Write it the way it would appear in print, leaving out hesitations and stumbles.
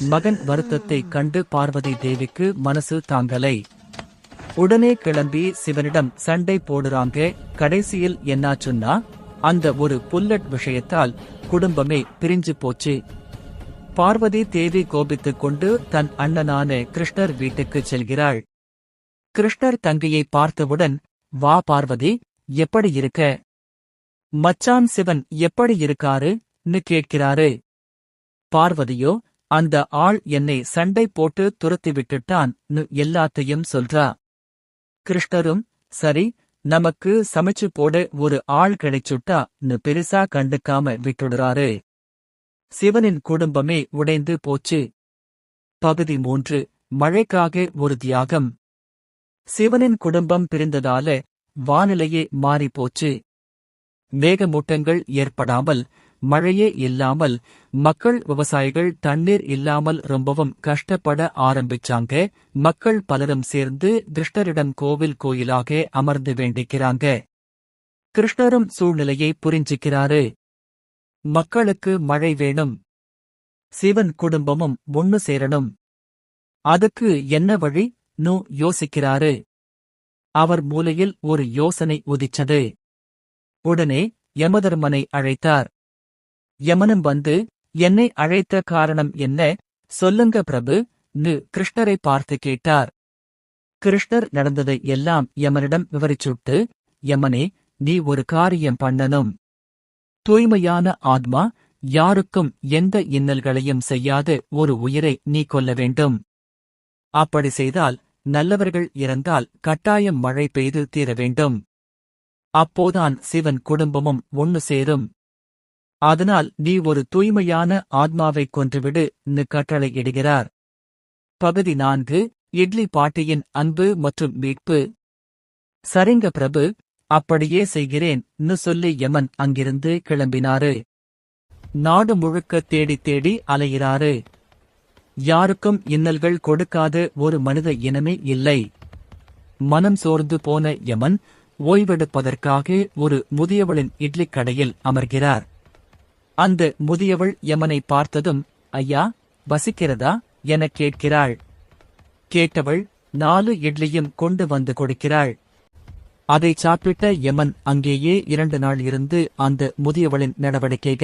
மகன் வருத்தத்தைக் கண்டு பார்வதி தேவிக்கு மனசு தாங்கலை. உடனே கிளம்பி சிவனிடம் சண்டை போடுறாங்க. கடைசியில் என்னாச்சுன்னா, அந்த ஒரு புல்லட் விஷயத்தால் குடும்பமே பிரிஞ்சு போச்சு. பார்வதி தேவி கோபித்துக் கொண்டு தன் அண்ணனான கிருஷ்ணர் வீட்டுக்குச் செல்கிறாள். கிருஷ்ணர் தங்கையை பார்த்தவுடன், வா பார்வதி, எப்படி இருக்க? மச்சான் சிவன் எப்படி இருக்காரு?ன்னு கேட்கிறாரு. பார்வதியோ, அந்த ஆள் என்னை சண்டை போட்டு துரத்தி விட்டுட்டான்,ன்னு எல்லாத்தையும் சொல்றா. கிருஷ்ணரும், சரி, நமக்கு சமைச்சு போட ஒரு ஆள் கிடைச்சுட்டா,ன்னு பெருசா கண்டுக்காம விட்டுடுறாரு. சிவனின் குடும்பமே உடைந்து போச்சு. பகுதி 3. மழைக்காக ஒரு தியாகம். சிவனின் குடும்பம் பிரிந்ததால வானிலையே மாறிப்போச்சு. மேகமூட்டங்கள் ஏற்படாமல், மழையே இல்லாமல், மக்கள் விவசாயிகள் தண்ணீர் இல்லாமல் ரொம்பவும் கஷ்டப்பட ஆரம்பிச்சாங்க. மக்கள் பலரும் சேர்ந்து கிருஷ்ணரிடம் கோயிலாக அமர்ந்து வேண்டிக்கிறாங்க. கிருஷ்ணரும் சூழ்நிலையை புரிஞ்சுக்கிறாரு. மக்களுக்கு மழை வேணும். சிவன் குடும்பமும் ஒன்னு சேரணும். அதுக்கு என்ன வழி?ன்னு யோசிக்கிறாரு. அவர் மூலையில் ஒரு யோசனை உதிச்சது. உடனே யமதர்மனை அழைத்தார். யமனும் வந்து, என்னை அழைத்த காரணம் என்ன, சொல்லுங்க பிரபு,ன்னு கிருஷ்ணரை பார்த்து கேட்டார். கிருஷ்ணர் நடந்ததை எல்லாம் யமனிடம் விவரிச்சுட்டு, யமனே, நீ ஒரு காரியம் பண்ணணும். தூய்மையான ஆத்மா, யாருக்கும் எந்த இன்னல்களையும் செய்யாத ஒரு உயிரை நீ கொல்ல வேண்டும். அப்படி செய்தால், நல்லவர்கள் இறந்தால் கட்டாயம் மழை பெய்து தீர வேண்டும். அப்போதான் சிவன் குடும்பமும் ஒன்னு சேரும். அதனால் நீ ஒரு தூய்மையான ஆத்மாவைக் கொன்றுவிடு,ன்னு கட்டளை இடுகிறார். பகுதி 4. இட்லி பாட்டியின் அன்பு மற்றும் மீட்பு. சரிங்க பிரபு, அப்படியே செய்கிறேன்,ன்னு சொல்லி யமன் அங்கிருந்து கிளம்பினாரு. நாடு முழுக்க தேடி தேடி அலையிறாரு. யாருக்கும் இன்னல்கள் கொடுக்காத ஒரு மனித இனமே இல்லை. மனம் சோர்ந்து போன யமன் ஓய்வெடுப்பதற்காக ஒரு முதியவளின் இட்லிக் கடையில் அமர்கிறார். அந்த முதியவள் யமனை பார்த்ததும், ஐயா, பசிக்கிறதா எனக் கேட்கிறாள். கேட்டவள் 4 இட்லியும் கொண்டு வந்து கொடுக்கிறாள். அதை சாப்பிட்ட யமன் அங்கேயே 2 நாள் இருந்து அந்த முதியவளின் நடவடிக்கைக